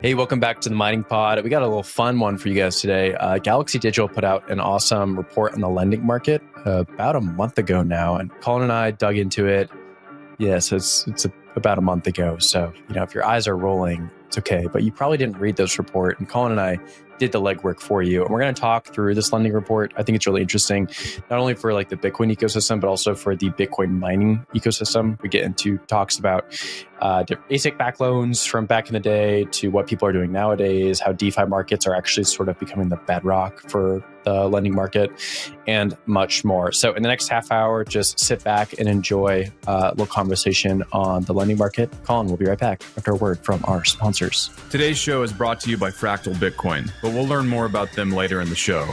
Hey, welcome back to the Mining Pod. We got a little fun one for you guys today. Galaxy Digital put out an awesome report on the lending market about a month ago now, and Colin and I dug into it. Yeah, so it's about a month ago. So, if your eyes are rolling, it's okay. But you probably didn't read this report, and Colin and I did the legwork for you. And we're going to talk through this lending report. I think it's really interesting, not only for like the Bitcoin ecosystem, but also for the Bitcoin mining ecosystem. We get into talks about ASIC-backed loans from back in the day to what people are doing nowadays, how DeFi markets are actually sort of becoming the bedrock for the lending market, and much more. So in the next half hour, just sit back and enjoy a little conversation on the lending market. Colin, we'll be right back after a word from our sponsors. Today's show is brought to you by Fractal Bitcoin, but we'll learn more about them later in the show.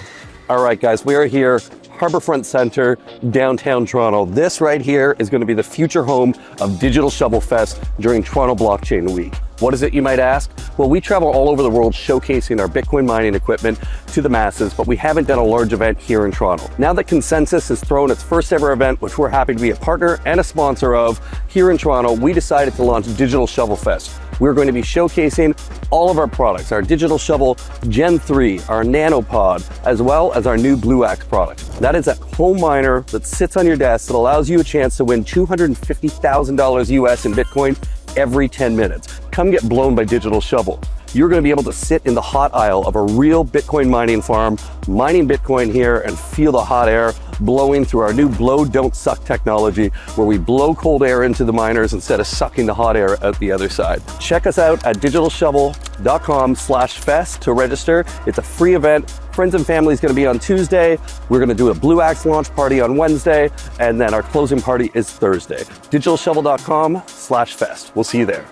All right, guys, we are here, Harbourfront Centre, downtown Toronto. This right here is going to be the future home of Digital Shovel Fest during Toronto Blockchain Week. What is it, you might ask? Well, we travel all over the world showcasing our Bitcoin mining equipment to the masses, but we haven't done a large event here in Toronto. Now that Consensus has thrown its first ever event, which we're happy to be a partner and a sponsor of here in Toronto, we decided to launch Digital Shovel Fest. We're going to be showcasing all of our products, our Digital Shovel Gen 3, our Nanopod, as well as our new Blue Axe product. That is a home miner that sits on your desk that allows you a chance to win $250,000 US in Bitcoin every 10 minutes. Come get blown by Digital Shovel. You're going to be able to sit in the hot aisle of a real Bitcoin mining farm, mining Bitcoin here, and feel the hot air blowing through our new blow don't suck technology, where we blow cold air into the miners instead of sucking the hot air out the other side. Check us out at digitalshovel.com/fest to register. It's a free event. Friends and family is going to be on Tuesday. We're going to do a Blue Axe launch party on Wednesday, and then our closing party is Thursday. digitalshovel.com/fest. We'll see you there.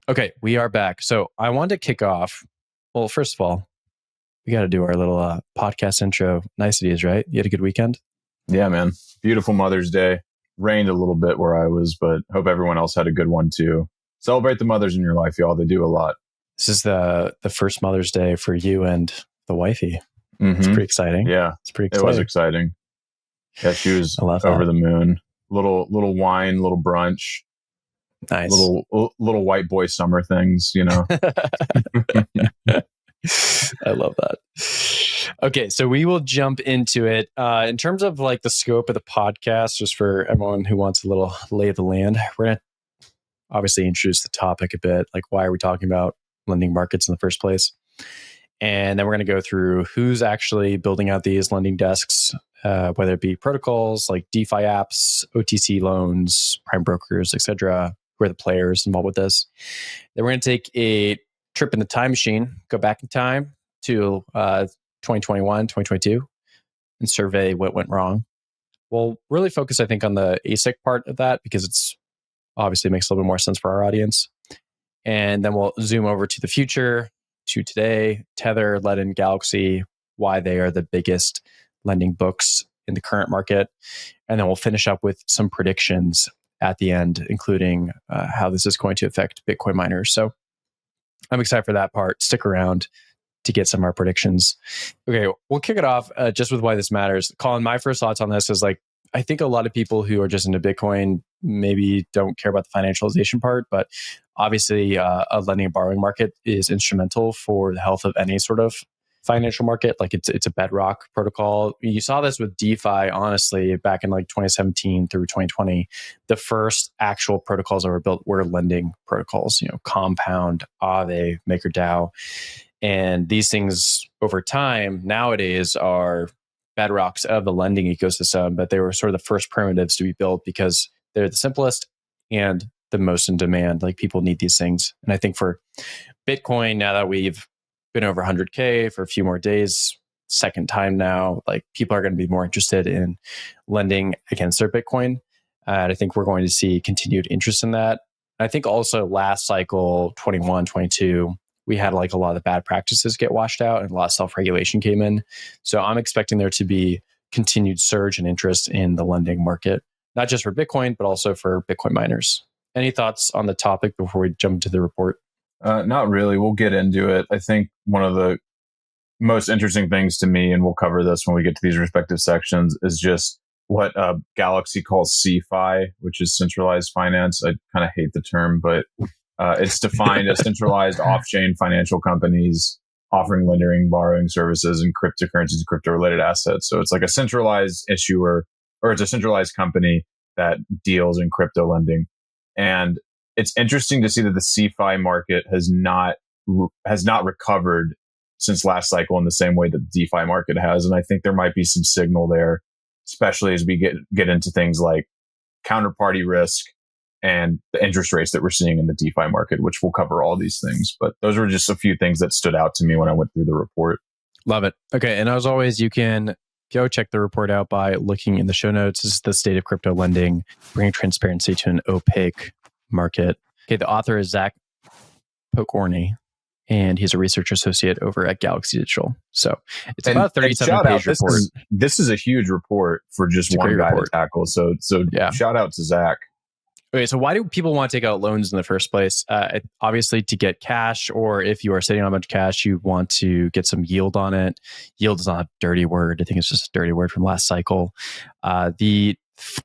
Okay, we are back. So I wanted to kick off. Well, first of all, we got to do our little podcast intro niceties, right? You had a good weekend? Yeah, man. Beautiful Mother's Day. Rained a little bit where I was, but hope everyone else had a good one too. Celebrate the mothers in your life, y'all. They do a lot. This is the first Mother's Day for you and the wifey. Mm-hmm. It's pretty exciting. Yeah, it's pretty exciting. It was exciting. Yeah, she was over the moon. Little wine, little brunch. Nice. Little white boy summer things, I love that. Okay, so we will jump into it. In terms of like the scope of the podcast, just for everyone who wants a little lay of the land, we're going to obviously introduce the topic a bit, like why are we talking about lending markets in the first place? And then we're going to go through who's actually building out these lending desks, whether it be protocols like DeFi apps, OTC loans, prime brokers, etc. Who are the players involved with this? Then we're going to take a trip in the time machine, go back in time to 2021, 2022, and survey what went wrong. We'll really focus, I think, on the ASIC part of that because it's obviously makes a little bit more sense for our audience. And then we'll zoom over to the future, to today, Tether, Ledin, Galaxy, why they are the biggest lending books in the current market. And then we'll finish up with some predictions at the end, including how this is going to affect Bitcoin miners. So I'm excited for that part. Stick around to get some of our predictions. Okay, we'll kick it off just with why this matters. Colin, my first thoughts on this is like, I think a lot of people who are just into Bitcoin maybe don't care about the financialization part, but obviously a lending and borrowing market is instrumental for the health of any sort of financial market. Like it's a bedrock protocol. You saw this with DeFi, honestly, back in like 2017 through 2020. The first actual protocols that were built were lending protocols, Compound, Aave, MakerDAO. And these things over time nowadays are bedrocks of the lending ecosystem, but they were sort of the first primitives to be built because they're the simplest and the most in demand. Like people need these things. And I think for Bitcoin, now that we've been over 100K for a few more days, second time now, like people are going to be more interested in lending against their Bitcoin. And I think we're going to see continued interest in that. I think also last cycle, 21, 22, we had like a lot of the bad practices get washed out and a lot of self-regulation came in. So I'm expecting there to be continued surge and interest in the lending market, not just for Bitcoin, but also for Bitcoin miners. Any thoughts on the topic before we jump into the report? Not really. We'll get into it. I think one of the most interesting things to me, and we'll cover this when we get to these respective sections, is just what Galaxy calls CeFi, which is centralized finance. I kind of hate the term, but It's defined as centralized off-chain financial companies offering lending, borrowing services, and cryptocurrencies and crypto-related assets. So it's like a centralized issuer, or it's a centralized company that deals in crypto lending. And it's interesting to see that the CeFi market has not recovered since last cycle in the same way that the DeFi market has. And I think there might be some signal there, especially as we get into things like counterparty risk and the interest rates that we're seeing in the DeFi market, which will cover all these things. But those were just a few things that stood out to me when I went through the report. Love it. Okay. And as always, you can go check the report out by looking in the show notes. This is the state of crypto lending, bringing transparency to an opaque market. Okay. The author is Zach Pokorny, and he's a research associate over at Galaxy Digital. So it's about a 37-page report. This is a huge report for just one guy to tackle. So yeah. Shout out to Zach. Okay, so why do people want to take out loans in the first place? Obviously to get cash, or if you are sitting on a bunch of cash, you want to get some yield on it. Yield is not a dirty word. I think it's just a dirty word from last cycle. The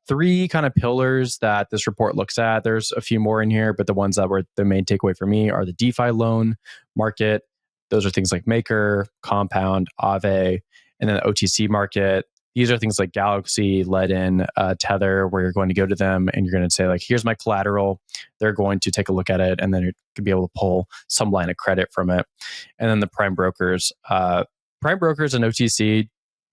three kind of pillars that this report looks at, there's a few more in here, but the ones that were the main takeaway for me are the DeFi loan market. Those are things like Maker, Compound, Aave, and then the OTC market. These are things like Galaxy, let in Tether, where you're going to go to them and you're going to say, like, here's my collateral. They're going to take a look at it, and then you're going to be able to pull some line of credit from it. And then the prime brokers. Prime brokers and OTC,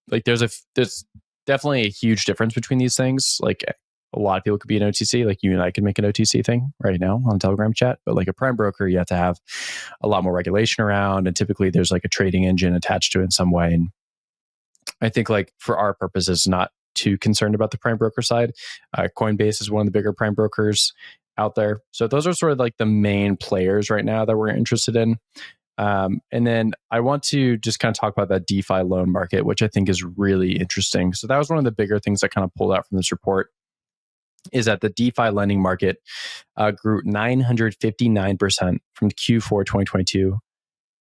like there's definitely a huge difference between these things. Like a lot of people could be an OTC, like you and I can make an OTC thing right now on Telegram chat. But like a prime broker, you have to have a lot more regulation around. And typically there's like a trading engine attached to it in some way. And I think like for our purposes, not too concerned about the prime broker side. Coinbase is one of the bigger prime brokers out there. So those are sort of like the main players right now that we're interested in. And then I want to just kind of talk about that DeFi loan market, which I think is really interesting. So that was one of the bigger things that kind of pulled out from this report, is that the DeFi lending market grew 959% from Q4 2022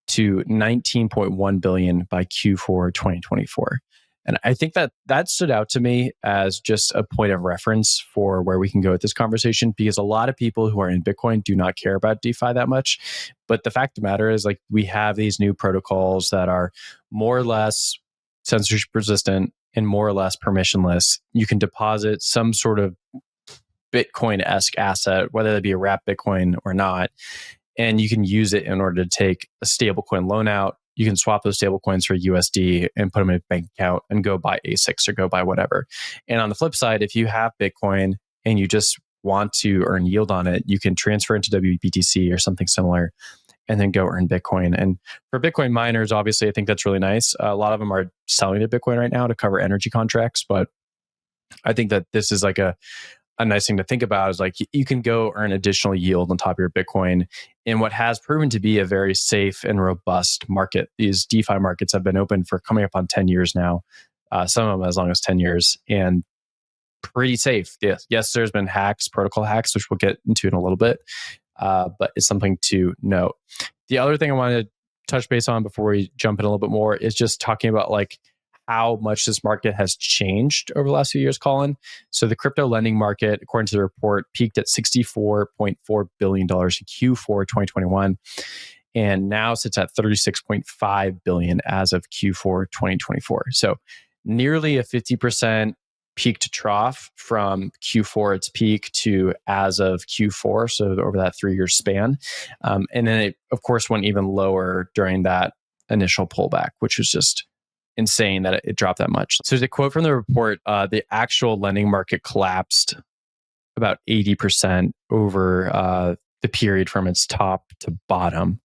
to 19.1 billion by Q4 2024. And I think that stood out to me as just a point of reference for where we can go with this conversation, because a lot of people who are in Bitcoin do not care about DeFi that much. But the fact of the matter is, like, we have these new protocols that are more or less censorship resistant and more or less permissionless. You can deposit some sort of Bitcoin-esque asset, whether that be a wrapped Bitcoin or not, and you can use it in order to take a stablecoin loan out. You can swap those stablecoins for USD and put them in a bank account and go buy ASICs or go buy whatever. And on the flip side, if you have Bitcoin and you just want to earn yield on it, you can transfer into WBTC or something similar and then go earn Bitcoin. And for Bitcoin miners, obviously, I think that's really nice. A lot of them are selling to Bitcoin right now to cover energy contracts. But I think that this is like a nice thing to think about, is like you can go earn additional yield on top of your Bitcoin in what has proven to be a very safe and robust market. These DeFi markets have been open for coming up on 10 years now, some of them as long as 10 years, and pretty safe. Yes, there's been hacks, protocol hacks, which we'll get into in a little bit, but it's something to note. The other thing I wanted to touch base on before we jump in a little bit more is just talking about like how much this market has changed over the last few years, Colin. So the crypto lending market, according to the report, peaked at $64.4 billion in Q4 2021, and now sits at $36.5 billion as of Q4 2024. So nearly a 50% peak to trough from Q4 its peak to as of Q4, so over that 3-year span. And then it, of course, went even lower during that initial pullback, which was just insane that it dropped that much. So there's a quote from the report, the actual lending market collapsed about 80% over the period from its top to bottom.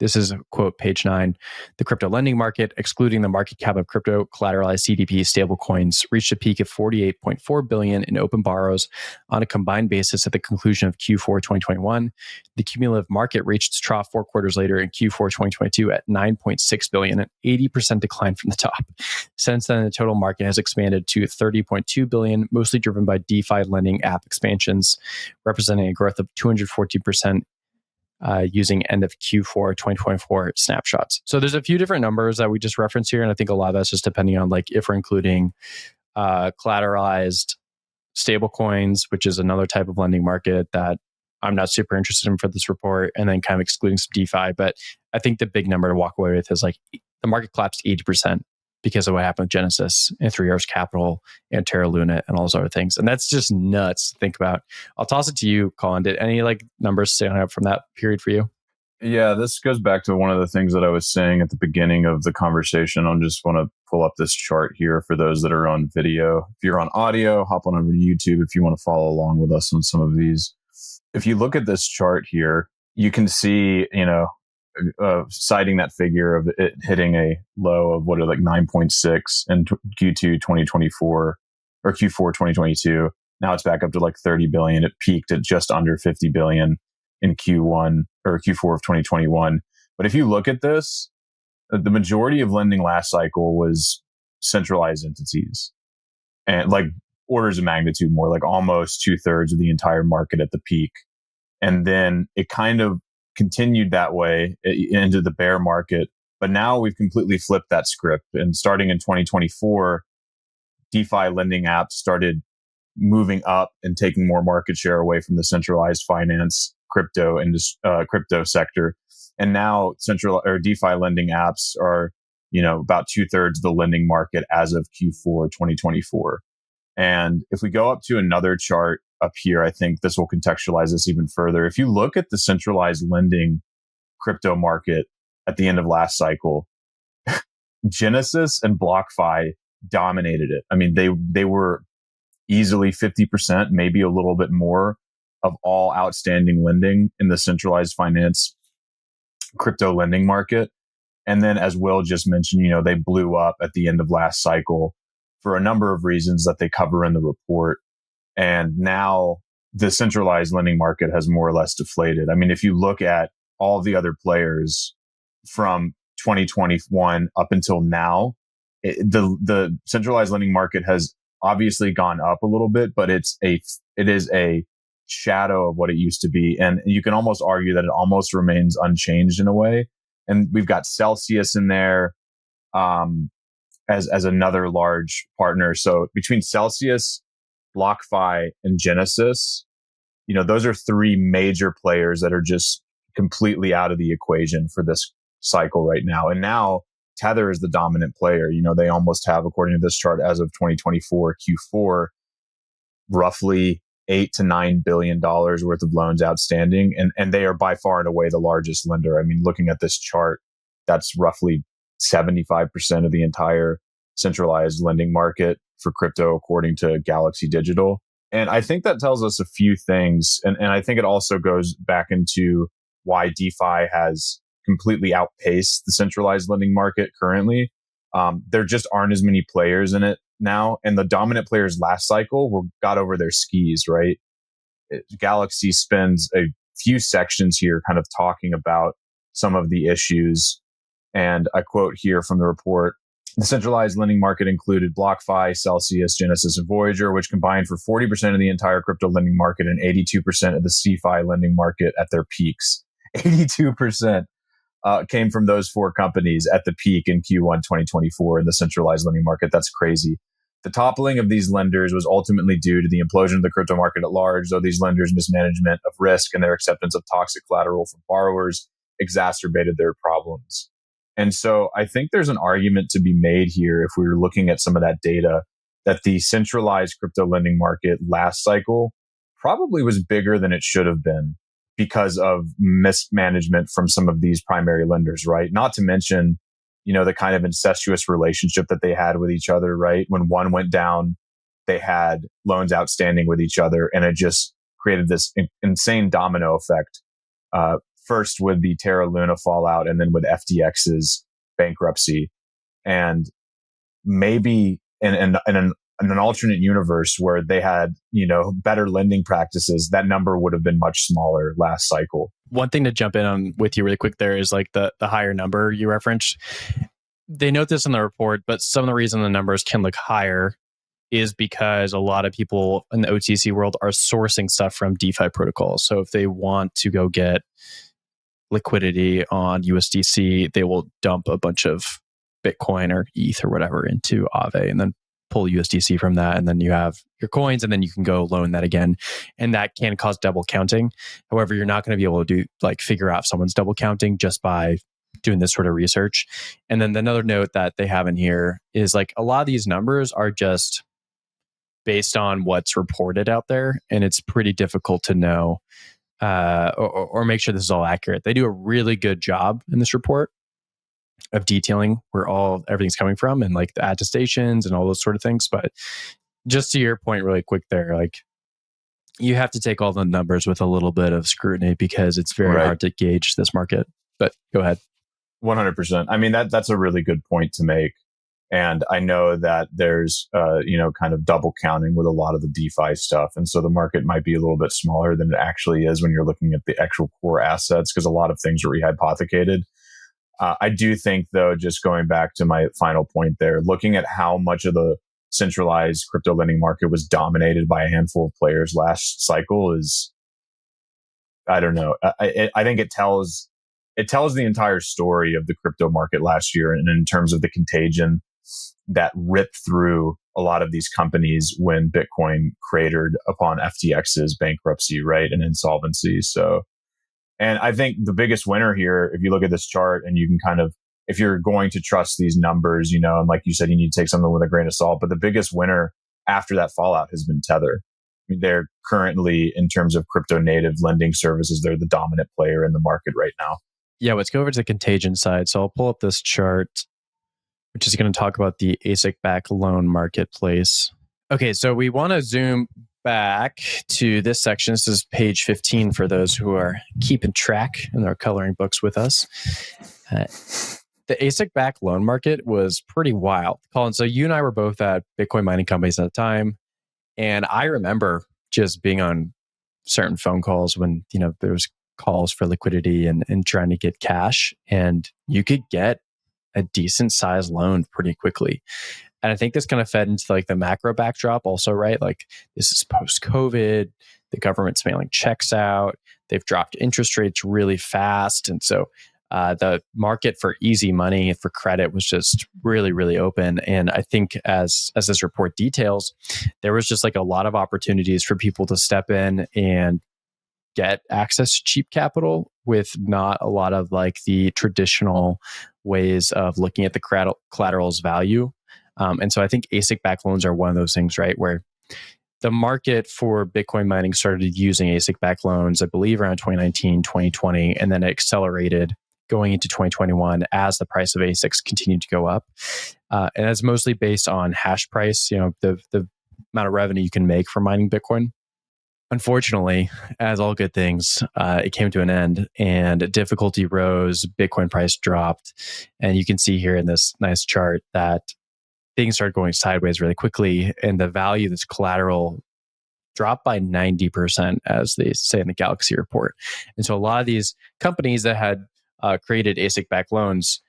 This is a quote, page 9. The crypto lending market, excluding the market cap of crypto collateralized CDP stablecoins, reached a peak of 48.4 billion in open borrows on a combined basis at the conclusion of Q4 2021. The cumulative market reached its trough 4 quarters later in Q4 2022 at 9.6 billion, an 80% decline from the top. Since then, the total market has expanded to 30.2 billion, mostly driven by DeFi lending app expansions, representing a growth of 214%. Using end of Q4 2024 snapshots. So there's a few different numbers that we just referenced here. And I think a lot of that's just depending on like if we're including collateralized stablecoins, which is another type of lending market that I'm not super interested in for this report, and then kind of excluding some DeFi. But I think the big number to walk away with is like the market collapsed 80% because of what happened with Genesis and 3 Hours Capital and Terra Luna and all those other things. And that's just nuts to think about. I'll toss it to you, Colin. Did any like numbers stand out from that period for you? Yeah, this goes back to one of the things that I was saying at the beginning of the conversation. I just want to pull up this chart here for those that are on video. If you're on audio, hop on over to YouTube if you want to follow along with us on some of these. If you look at this chart here, you can see, citing that figure of it hitting a low of what are like 9.6 in Q2 2024 or Q4 2022. Now it's back up to like 30 billion. It peaked at just under 50 billion in Q1 or Q4 of 2021. But if you look at this, the majority of lending last cycle was centralized entities, and like orders of magnitude more, like almost 2/3 of the entire market at the peak. And then it kind of continued that way into the bear market. But now we've completely flipped that script. And starting in 2024, DeFi lending apps started moving up and taking more market share away from the centralized finance, crypto and crypto sector. And now DeFi lending apps are, about 2/3 of the lending market as of Q4 2024. And if we go up to another chart up here, I think this will contextualize this even further. If you look at the centralized lending crypto market at the end of last cycle, Genesis and BlockFi dominated it. I mean, they were easily 50%, maybe a little bit more of all outstanding lending in the centralized finance crypto lending market. And then, as Will just mentioned, they blew up at the end of last cycle for a number of reasons that they cover in the report. And now the centralized lending market has more or less deflated. I mean, if you look at all the other players from 2021 up until now, the centralized lending market has obviously gone up a little bit, but it is a shadow of what it used to be. And you can almost argue that it almost remains unchanged in a way. And we've got Celsius in there as another large partner. So between Celsius, BlockFi, and Genesis, those are three major players that are just completely out of the equation for this cycle right now. And now Tether is the dominant player. They almost have, according to this chart, as of 2024 Q4, roughly $8 to $9 billion worth of loans outstanding. And they are by far and away the largest lender. I mean, looking at this chart, that's roughly 75% of the entire centralized lending market for crypto, according to Galaxy Digital. And I think that tells us a few things. And I think it also goes back into why DeFi has completely outpaced the centralized lending market currently. There just aren't as many players in it now. And the dominant players last cycle got over their skis, right? Galaxy spends a few sections here kind of talking about some of the issues. And I quote here from the report: the centralized lending market included BlockFi, Celsius, Genesis, and Voyager, which combined for 40% of the entire crypto lending market and 82% of the CeFi lending market at their peaks. 82% came from those four companies at the peak in Q1 2024 in the centralized lending market. That's crazy. The toppling of these lenders was ultimately due to the implosion of the crypto market at large, though these lenders' mismanagement of risk and their acceptance of toxic collateral from borrowers exacerbated their problems. And so I think there's an argument to be made here, if we were looking at some of that data, that the centralized crypto lending market last cycle probably was bigger than it should have been because of mismanagement from some of these primary lenders, right? Not to mention, the kind of incestuous relationship that they had with each other, right? When one went down, they had loans outstanding with each other, and it just created this insane domino effect. First with the Terra Luna fallout, and then with FTX's bankruptcy. And maybe in an alternate universe where they had, better lending practices, that number would have been much smaller last cycle. One thing to jump in on with you really quick there is like the higher number you referenced. They note this in the report, but some of the reason the numbers can look higher is because a lot of people in the OTC world are sourcing stuff from DeFi protocols. So if they want to go get liquidity on USDC, they will dump a bunch of Bitcoin or ETH or whatever into Aave and then pull USDC from that, and then you have your coins, and then you can go loan that again, and that can cause double counting. However, you're not going to be able to figure out if someone's double counting just by doing this sort of research. And then another note that they have in here is a lot of these numbers are just based on what's reported out there, and it's pretty difficult to know or make sure this is all accurate. They do a really good job in this report of detailing where everything's coming from and the attestations and all those sort of things. But just to your point really quick there, you have to take all the numbers with a little bit of scrutiny because it's very hard to gauge this market. But go ahead. 100%. I mean, that's a really good point to make. And I know that there's, kind of double counting with a lot of the DeFi stuff. And so the market might be a little bit smaller than it actually is when you're looking at the actual core assets, because a lot of things are rehypothecated. I do think, though, just going back to my final point there, looking at how much of the centralized crypto lending market was dominated by a handful of players last cycle is, I don't know. I think it tells the entire story of the crypto market last year, and in terms of the contagion that ripped through a lot of these companies when Bitcoin cratered upon FTX's bankruptcy, right, and insolvency. So, and I think the biggest winner here, if you look at this chart and you can kind of, if you're going to trust these numbers, and like you said, you need to take something with a grain of salt, but the biggest winner after that fallout has been Tether. I mean, they're currently, in terms of crypto native lending services, they're the dominant player in the market right now. Yeah, let's go over to the contagion side. So I'll pull up this chart, which is going to talk about the ASIC-backed loan marketplace. Okay, so we want to zoom back to this section. This is page 15 for those who are keeping track in their coloring books with us. The ASIC-backed loan market was pretty wild. Colin, so you and I were both at Bitcoin mining companies at the time, and I remember just being on certain phone calls when there was calls for liquidity and trying to get cash, and you could get a decent sized loan pretty quickly. And I think this kind of fed into the macro backdrop also, right? This is post-COVID, the government's mailing checks out, they've dropped interest rates really fast. And so the market for easy money, for credit, was just really, really open. And I think as this report details, there was just a lot of opportunities for people to step in and get access to cheap capital with not a lot of the traditional ways of looking at the collateral's value. And so I think ASIC-backed loans are one of those things, right, where the market for Bitcoin mining started using ASIC-backed loans, I believe, around 2019, 2020, and then it accelerated going into 2021 as the price of ASICs continued to go up. And it's mostly based on hash price, the amount of revenue you can make from mining Bitcoin. Unfortunately, as all good things, it came to an end and difficulty rose, Bitcoin price dropped. And you can see here in this nice chart that things started going sideways really quickly, and the value of this collateral dropped by 90%, as they say in the Galaxy report. And so a lot of these companies that had created ASIC-backed loans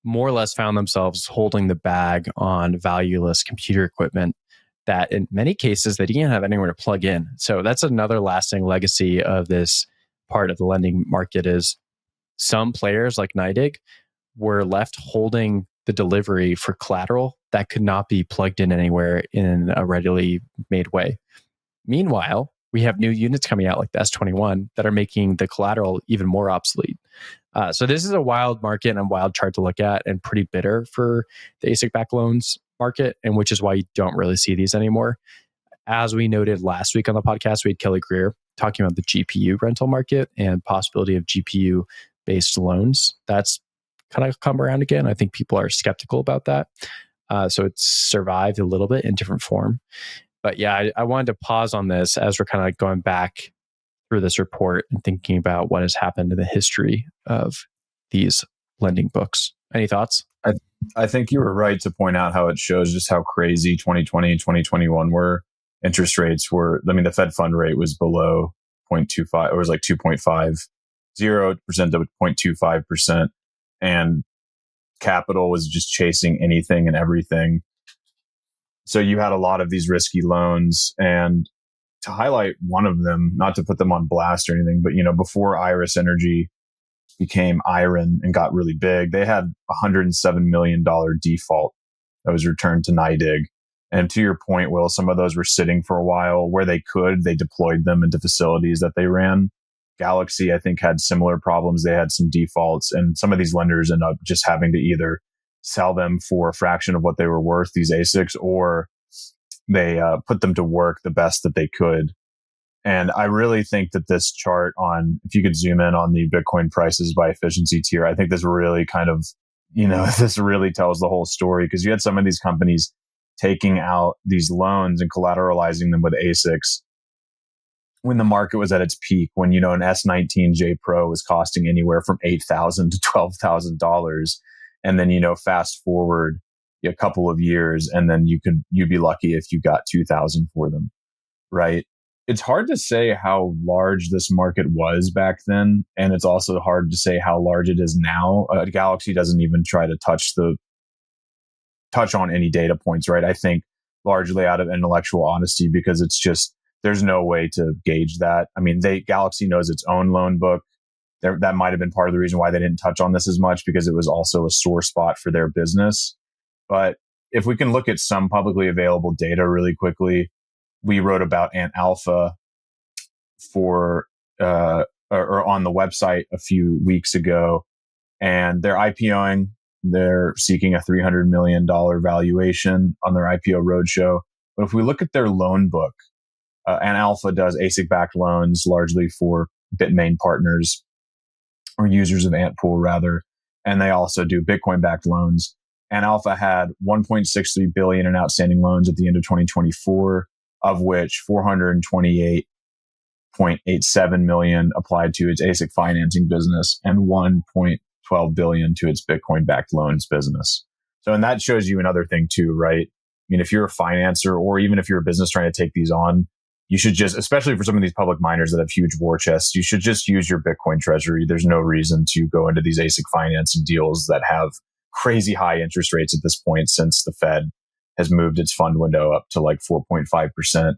more or less found themselves holding the bag on valueless computer equipment that in many cases they didn't have anywhere to plug in. So that's another lasting legacy of this part of the lending market, is some players like NYDIG were left holding the delivery for collateral that could not be plugged in anywhere in a readily made way. Meanwhile, we have new units coming out like the S21 that are making the collateral even more obsolete. So this is a wild market and a wild chart to look at, and pretty bitter for the ASIC-backed loans market, and which is why you don't really see these anymore. As we noted last week on the podcast, we had Kelly Greer talking about the GPU rental market and possibility of GPU-based loans. That's kind of come around again. I think people are skeptical about that. So it's survived a little bit in different form. But yeah, I wanted to pause on this as we're kind of going back through this report and thinking about what has happened in the history of these lending books. Any thoughts? I think you were right to point out how it shows just how crazy 2020 and 2021 were. Interest rates were, the Fed fund rate was below 0.25, it was 2.50% to 0.25%. And capital was just chasing anything and everything. So you had a lot of these risky loans. And to highlight one of them, not to put them on blast or anything, but before Iris Energy became Iron and got really big, they had $107 million default that was returned to NYDIG. And to your point, Will, some of those were sitting for a while. Where they could, they deployed them into facilities that they ran. Galaxy, I think, had similar problems. They had some defaults, and some of these lenders end up just having to either sell them for a fraction of what they were worth, these ASICs, or they put them to work the best that they could. And I really think that this chart on, if you could zoom in on the Bitcoin prices by efficiency tier, I think this really kind of, this really tells the whole story, because you had some of these companies taking out these loans and collateralizing them with ASICs when the market was at its peak, when, an S19J Pro was costing anywhere from $8,000 to $12,000. And then, fast forward a couple of years, and then you'd be lucky if you got 2,000 for them, right? It's hard to say how large this market was back then. And it's also hard to say how large it is now. Galaxy doesn't even try to touch on any data points, right? I think largely out of intellectual honesty, because it's just, there's no way to gauge that. I mean, Galaxy knows its own loan book. That might have been part of the reason why they didn't touch on this as much, because it was also a sore spot for their business. But if we can look at some publicly available data really quickly, we wrote about Ant Alpha or on the website a few weeks ago, and they're IPOing. They're seeking a $300 million valuation on their IPO roadshow. But if we look at their loan book, Ant Alpha does ASIC-backed loans largely for Bitmain partners, or users of Antpool rather, and they also do Bitcoin-backed loans. Ant Alpha had 1.63 billion in outstanding loans at the end of 2024, of which 428.87 million applied to its ASIC financing business and 1.12 billion to its Bitcoin-backed loans business. So, and that shows you another thing too, right? I mean, if you're a financer, or even if you're a business trying to take these on, you should just, especially for some of these public miners that have huge war chests, you should just use your Bitcoin treasury. There's no reason to go into these ASIC financing deals that have crazy high interest rates at this point, since the Fed has moved its fund window up to like 4.5%.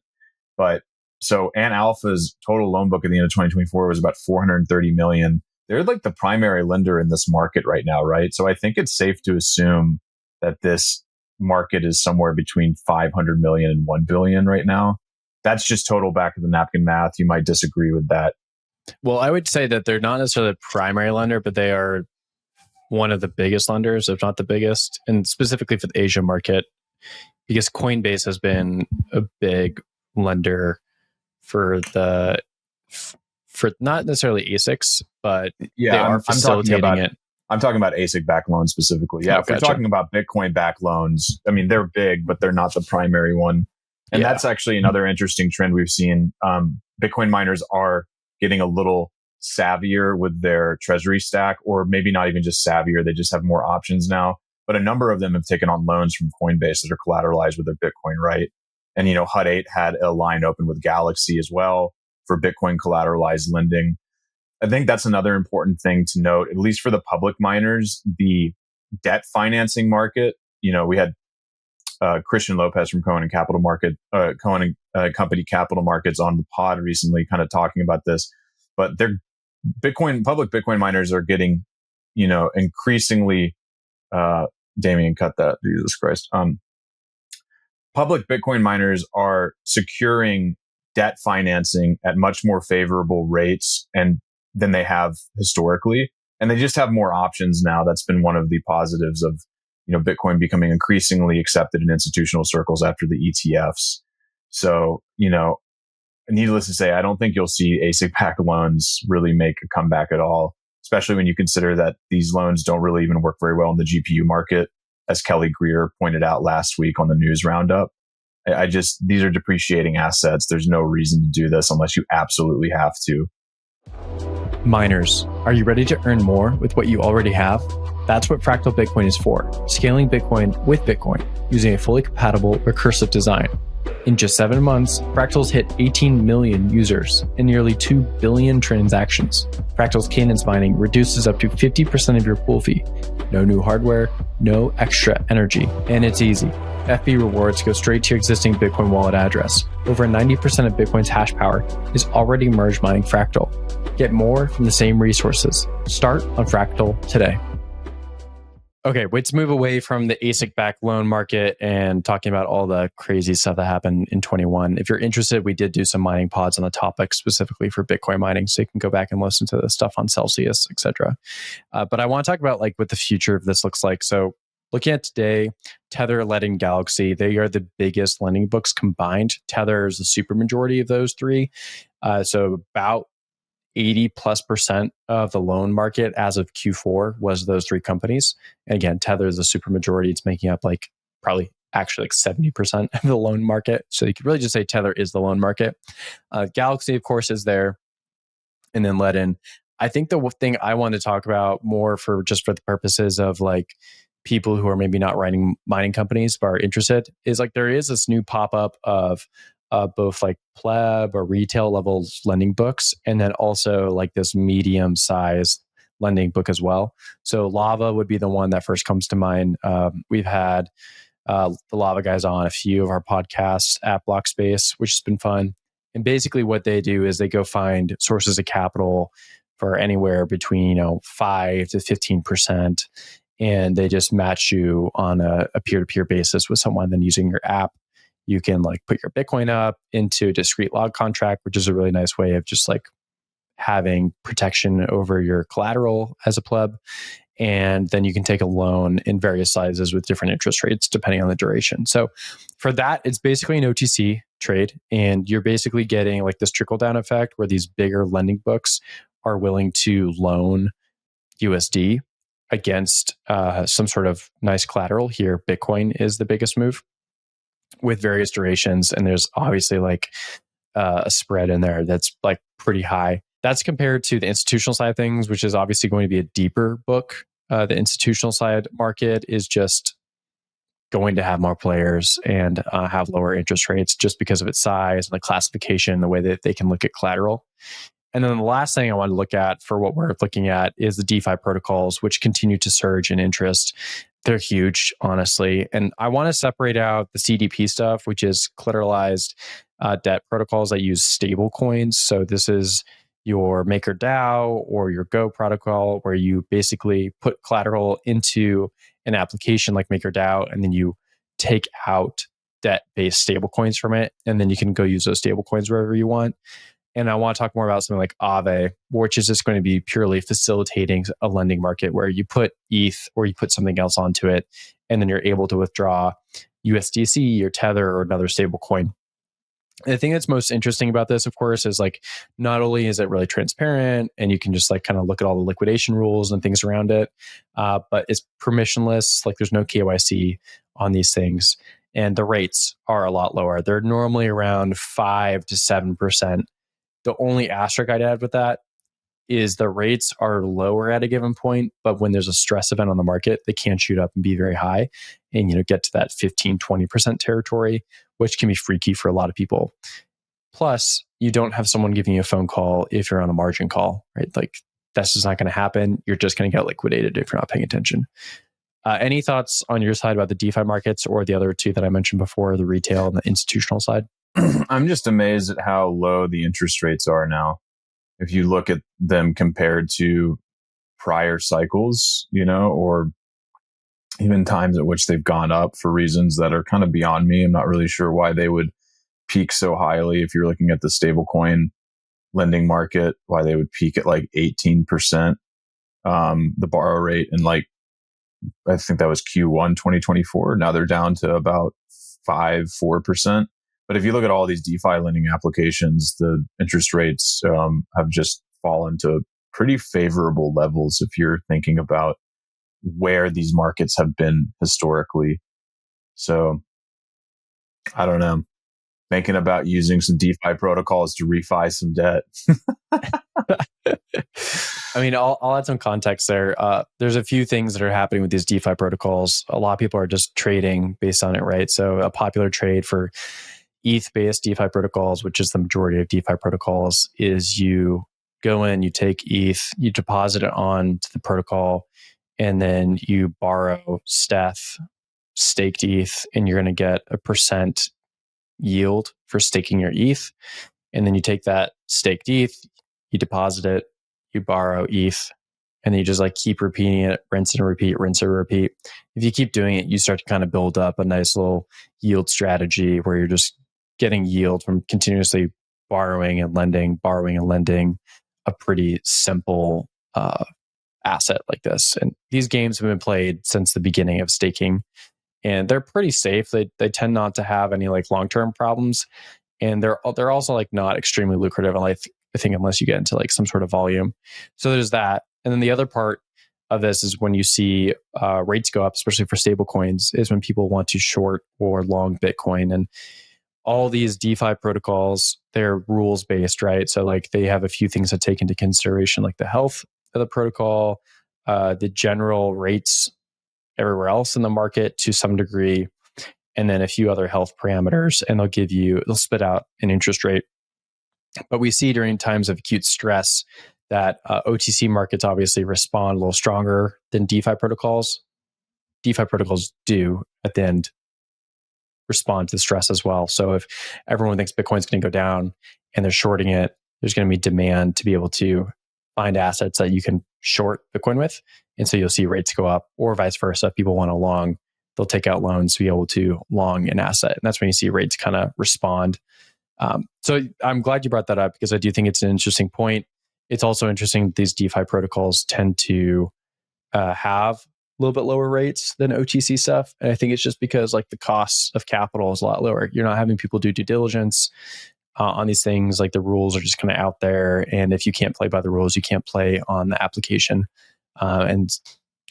But so Ant Alpha's total loan book at the end of 2024 was about 430 million. They're like the primary lender in this market right now, right? So I think it's safe to assume that this market is somewhere between 500 million and 1 billion right now. That's just total back of the napkin math. You might disagree with that. Well, I would say that they're not necessarily the primary lender, but they are one of the biggest lenders, if not the biggest, and specifically for the Asia market, because Coinbase has been a big lender for not necessarily ASICs, but they are facilitating it. I'm talking about ASIC-backed loans specifically. Yeah, if we're talking about Bitcoin-backed loans, I mean, they're big, but they're not the primary one. And that's actually another interesting trend we've seen. Bitcoin miners are getting a little savvier with their treasury stack, or maybe not even just savvier. They just have more options now. But a number of them have taken on loans from Coinbase that are collateralized with their Bitcoin, right? And, HODL had a line open with Galaxy as well for Bitcoin collateralized lending. I think that's another important thing to note, at least for the public miners, the debt financing market. We had Christian Lopez from Cohen and Company Capital Markets on the pod recently, kind of talking about this. But their public Bitcoin miners are getting, increasingly. Damien, cut that. Jesus Christ. Public Bitcoin miners are securing debt financing at much more favorable rates than they have historically, and they just have more options now. That's been one of the positives of Bitcoin becoming increasingly accepted in institutional circles after the ETFs. So, needless to say, I don't think you'll see ASIC-backed loans really make a comeback at all, especially when you consider that these loans don't really even work very well in the GPU market, as Kelly Greer pointed out last week on the news roundup. These are depreciating assets. There's no reason to do this unless you absolutely have to. Miners, are you ready to earn more with what you already have? That's what Fractal Bitcoin is for, scaling Bitcoin with Bitcoin using a fully compatible recursive design. In just 7 months, Fractal's hit 18 million users and nearly 2 billion transactions. Fractal's cadence mining reduces up to 50% of your pool fee. No new hardware, no extra energy, and it's easy. FB rewards go straight to your existing Bitcoin wallet address. Over 90% of Bitcoin's hash power is already merge mining Fractal. Get more from the same resources. Start on Fractal today. Okay, let's move away from the ASIC-backed loan market and talking about all the crazy stuff that happened in 21. If you're interested, we did do some mining pods on the topic specifically for Bitcoin mining, so you can go back and listen to the stuff on Celsius, etc. But I want to talk about like what the future of this looks like. So looking at today, Tether, Led, and Galaxy, they are the biggest lending books combined. Tether is the supermajority of those three. So about 80+% of the loan market as of Q4 was those three companies. And again, Tether is a super majority. It's making up like probably actually like 70% of the loan market. So you could really just say Tether is the loan market. Galaxy, of course, is there. And then Ledin. I think the thing I want to talk about more for the purposes of like people who are maybe not running mining companies but are interested is like there is this new pop-up of both like pleb or retail level lending books, and then also like this medium sized lending book as well. So Lava would be the one that first comes to mind. We've had the Lava guys on a few of our podcasts at Blockspace, which has been fun. And basically what they do is they go find sources of capital for anywhere between 5 to 15%. And they just match you on a peer-to-peer basis with someone. Then using your app, you can like put your Bitcoin up into a discrete log contract, which is a really nice way of just like having protection over your collateral as a pleb. And then you can take a loan in various sizes with different interest rates depending on the duration. So for that, it's basically an OTC trade. And you're basically getting like this trickle down effect where these bigger lending books are willing to loan USD against some sort of nice collateral. Here, Bitcoin is the biggest move with various durations. And there's obviously like a spread in there that's like pretty high. That's compared to the institutional side of things, which is obviously going to be a deeper book. The institutional side market is just going to have more players and have lower interest rates just because of its size and the classification, the way that they can look at collateral. And then the last thing I want to look at for what we're looking at is the DeFi protocols, which continue to surge in interest. They're huge, honestly. And I want to separate out the CDP stuff, which is collateralized debt protocols that use stable coins. So this is your MakerDAO or your Go protocol, where you basically put collateral into an application like MakerDAO, and then you take out debt-based stablecoins from it, and then you can go use those stablecoins wherever you want. And I want to talk more about something like Aave, which is just going to be purely facilitating a lending market where you put ETH or you put something else onto it, and then you're able to withdraw USDC or Tether or another stablecoin. The thing that's most interesting about this, of course, is like not only is it really transparent and you can just like kind of look at all the liquidation rules and things around it, but it's permissionless. Like there's no KYC on these things, and the rates are a lot lower. They're normally around 5 to 7%. The only asterisk I'd add with that is the rates are lower at a given point, but when there's a stress event on the market, they can shoot up and be very high and get to that 15, 20% territory, which can be freaky for a lot of people. Plus, you don't have someone giving you a phone call if you're on a margin call, right? Like that's just not going to happen. You're just going to get liquidated if you're not paying attention. Any thoughts on your side about the DeFi markets or the other two that I mentioned before, the retail and the institutional side? I'm just amazed at how low the interest rates are now. If you look at them compared to prior cycles, or even times at which they've gone up for reasons that are kind of beyond me. I'm not really sure why they would peak so highly. If you're looking at the stablecoin lending market, why they would peak at like 18%, the borrow rate, and like, I think that was Q1 2024. Now they're down to about 4%. But if you look at all these DeFi lending applications, the interest rates have just fallen to pretty favorable levels if you're thinking about where these markets have been historically. So I don't know. Thinking about using some DeFi protocols to refi some debt. I mean, I'll add some context there. There's a few things that are happening with these DeFi protocols. A lot of people are just trading based on it, right? So a popular trade for ETH-based DeFi protocols, which is the majority of DeFi protocols, is you go in, you take ETH, you deposit it on to the protocol, and then you borrow Steth, staked ETH, and you're going to get a % yield for staking your ETH. And then you take that staked ETH, you deposit it, you borrow ETH, and then you just like keep repeating it, rinse and repeat, rinse and repeat. If you keep doing it, you start to kind of build up a nice little yield strategy where you're just getting yield from continuously borrowing and lending, a pretty simple asset like this. And these games have been played since the beginning of staking, and they're pretty safe. They tend not to have any like long-term problems, and they're also like not extremely lucrative. And I think unless you get into like some sort of volume. So there's that. And then the other part of this is when you see rates go up, especially for stable coins, is when people want to short or long Bitcoin. And all these DeFi protocols, they're rules based, right? So like they have a few things to take into consideration, like the health of the protocol, the general rates everywhere else in the market to some degree, and then a few other health parameters. And they'll spit out an interest rate. But we see during times of acute stress that OTC markets obviously respond a little stronger than DeFi protocols. DeFi protocols do at the end respond to the stress as well. So if everyone thinks Bitcoin's going to go down and they're shorting it, there's going to be demand to be able to find assets that you can short Bitcoin with. And so you'll see rates go up, or vice versa. If people want to long, they'll take out loans to be able to long an asset. And that's when you see rates kind of respond. So I'm glad you brought that up, because I do think it's an interesting point. It's also interesting that these DeFi protocols tend to have a little bit lower rates than OTC stuff. And I think it's just because like the cost of capital is a lot lower. You're not having people do due diligence on these things. Like the rules are just kind of out there. And if you can't play by the rules, you can't play on the application. And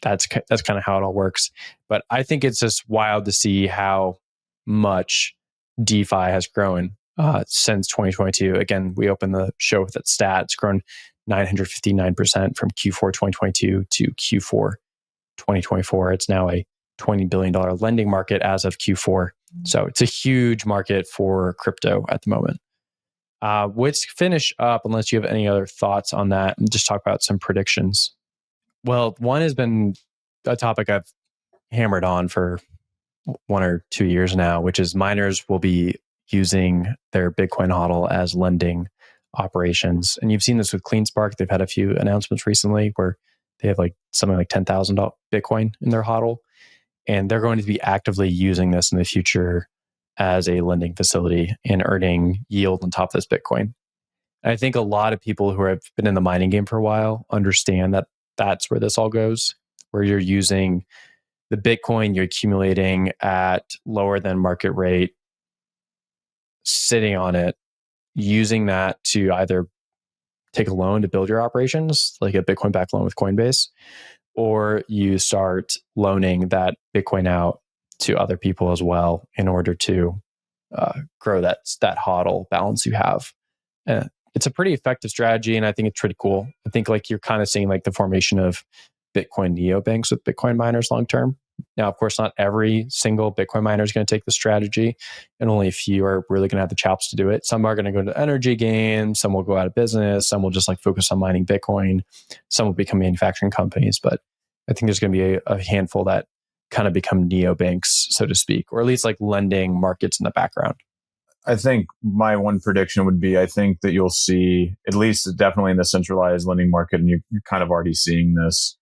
that's kind of how it all works. But I think it's just wild to see how much DeFi has grown since 2022. Again, we opened the show with that stat. It's grown 959% from Q4 2022 to Q4 2024. It's now a $20 billion lending market as of Q4. So it's a huge market for crypto at the moment. Let's finish up, unless you have any other thoughts on that, and just talk about some predictions. Well, one has been a topic I've hammered on for 1 or 2 years now, which is miners will be using their Bitcoin HODL as lending operations. And you've seen this with CleanSpark. They've had a few announcements recently where they have like something like 10,000 Bitcoin in their HODL. And they're going to be actively using this in the future as a lending facility and earning yield on top of this Bitcoin. And I think a lot of people who have been in the mining game for a while understand that that's where this all goes, where you're using the Bitcoin you're accumulating at lower than market rate, sitting on it, using that to either take a loan to build your operations, like a Bitcoin backed loan with Coinbase, or you start loaning that Bitcoin out to other people as well in order to grow that HODL balance you have. It's a pretty effective strategy, and I think it's pretty cool. I think like you're kind of seeing like the formation of Bitcoin neobanks with Bitcoin miners long term. Now, of course, not every single Bitcoin miner is going to take the strategy, and only a few are really going to have the chops to do it. Some are going to go to the energy game, some will go out of business, some will just like focus on mining Bitcoin, some will become manufacturing companies. But I think there's going to be a handful that kind of become neobanks, so to speak, or at least like lending markets in the background. I think my one prediction would be, I think that you'll see, at least definitely in the centralized lending market, and you're kind of already seeing this,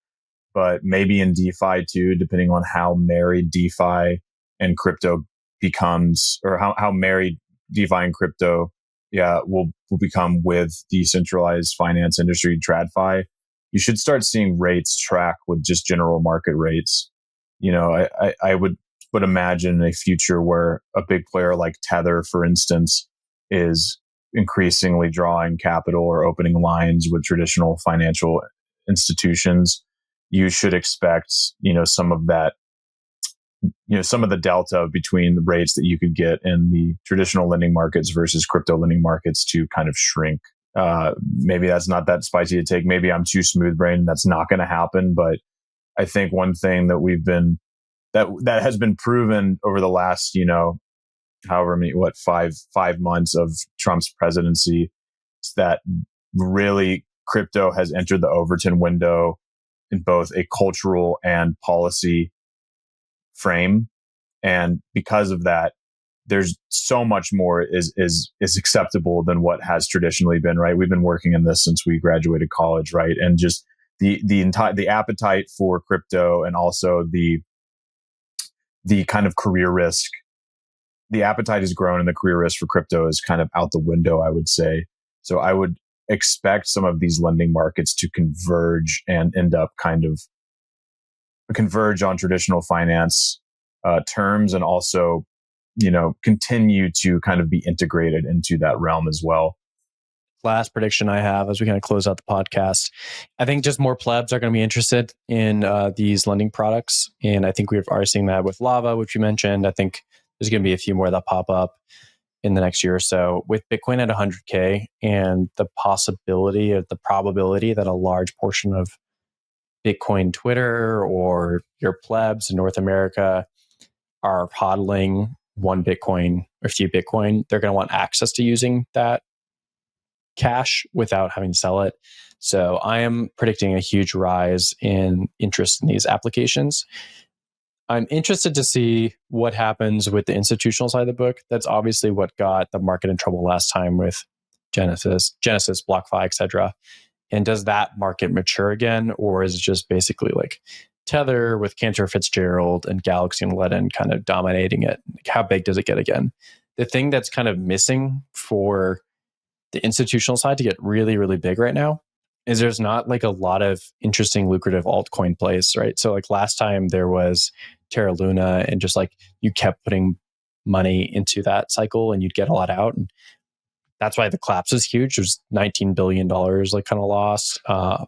but maybe in DeFi too, depending on how married DeFi and crypto becomes, or how married DeFi and crypto will become with decentralized finance industry, TradFi. You should start seeing rates track with just general market rates. You know, I would imagine a future where a big player like Tether, for instance, is increasingly drawing capital or opening lines with traditional financial institutions. You should expect, some of that, some of the delta between the rates that you could get in the traditional lending markets versus crypto lending markets to kind of shrink. Maybe that's not that spicy to take. Maybe I'm too smooth brained and that's not going to happen. But I think one thing that that has been proven over the last, however many, 5 months of Trump's presidency, is that really crypto has entered the Overton window in both a cultural and policy frame. And because of that, there's so much more is acceptable than what has traditionally been, right? We've been working in this since we graduated college, right? And just the appetite for crypto, and also the kind of career risk. The appetite has grown, and the career risk for crypto is kind of out the window, I would say. So I would expect some of these lending markets to converge and end up kind of converge on traditional finance terms, and also, continue to kind of be integrated into that realm as well. Last prediction I have as we kind of close out the podcast, I think just more plebs are going to be interested in these lending products. And I think we've already seen that with Lava, which you mentioned. I think there's going to be a few more that pop up in the next year or so. With Bitcoin at 100K and the possibility or the probability that a large portion of Bitcoin Twitter or your plebs in North America are hodling one Bitcoin or a few Bitcoin, they're going to want access to using that cash without having to sell it. So I am predicting a huge rise in interest in these applications. I'm interested to see what happens with the institutional side of the book. That's obviously what got the market in trouble last time with Genesis, BlockFi, etc. And does that market mature again, or is it just basically like Tether with Cantor Fitzgerald and Galaxy and Ledin kind of dominating it? Like, how big does it get again? The thing that's kind of missing for the institutional side to get really, really big right now is there's not like a lot of interesting, lucrative altcoin plays, right? So like last time there was Terra Luna, and just like you kept putting money into that cycle and you'd get a lot out. And that's why the collapse is huge. There's $19 billion like kind of lost. I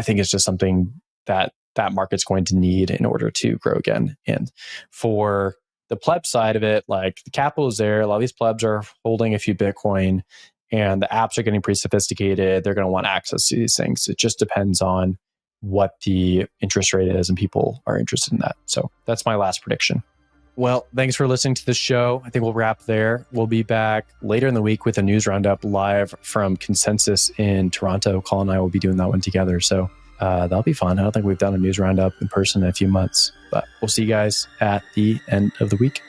think it's just something that market's going to need in order to grow again. And for the pleb side of it, like the capital is there. A lot of these plebs are holding a few Bitcoin, and the apps are getting pretty sophisticated. They're going to want access to these things. It just depends on what the interest rate is, and people are interested in that. So that's my last prediction. Well, thanks for listening to the show. I think we'll wrap there. We'll be back later in the week with a news roundup live from Consensus in Toronto. Colin and I will be doing that one together. So that'll be fun. I don't think we've done a news roundup in person in a few months, but we'll see you guys at the end of the week.